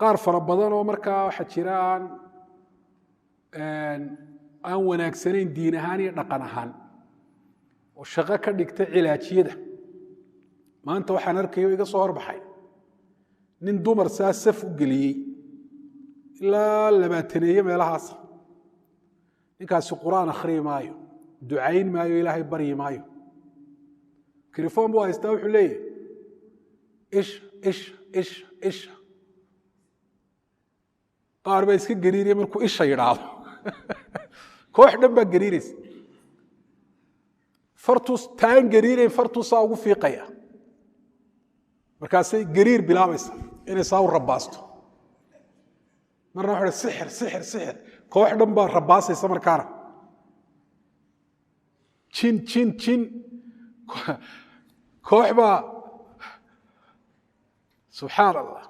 qaar fara badan oo markaa waxa jira aan wanaagsanayn diin ahaan iyo dhaqan ahaan oo shaqo ka dhigta cilaajiyada maanta waxaan arkayo iga soo horbaxay nin dumar saa saf u geliyey ilaa 20 meelahaas ninkaasi quraan akhriyi maayo ducayn maayo ilaahay baryi maayo كريفون بو هايستا وحو ليه إيش قار با اسكا قريري مركو إيش يرعب كوح دنبا قريريس فرتوس تان قريري فرتوس ساوغو في قيا مركاسي قرير بلا ميسا إني ساو رباستو مرة واحدة سحر كوح دنبا رباسي سمر كارا تشين koox baa subxaan allah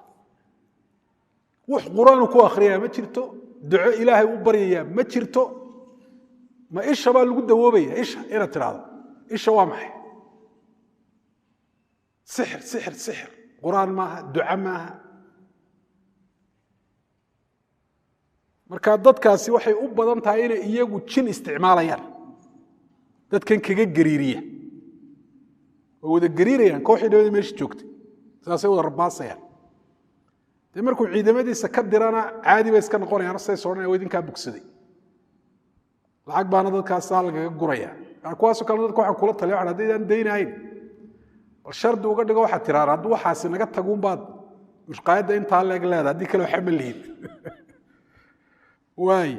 wax quraan ku akhriyaa ma jirto duco ilaahay u baryayaa ma jirto ma isha baa lagu dawoobaya isha ina tiraado isha waa maxay sixir quraan maaha duco maaha marka dadkaasi waxay u badan tahay inay iyagu jin isticmaalayaan dadkan kaga gariiriya wada gariirayaan kooxii dhawada meesha joogtay saasay wada rabaasayaan de markuu ciidamadiisa ka dirana caadi bay iska noqonayaan say soonay wadinka bugsaday lacag baana dadkaas lagaga guraya kuwaas oo kale dadku waxa kula taliyo waxa hadii aan deynayn bal shardi uga dhigo waxa tiraan haddii waxaasi naga taguun baad mushqaayada inta leeg leedahay hadii kale waxa ma liid waay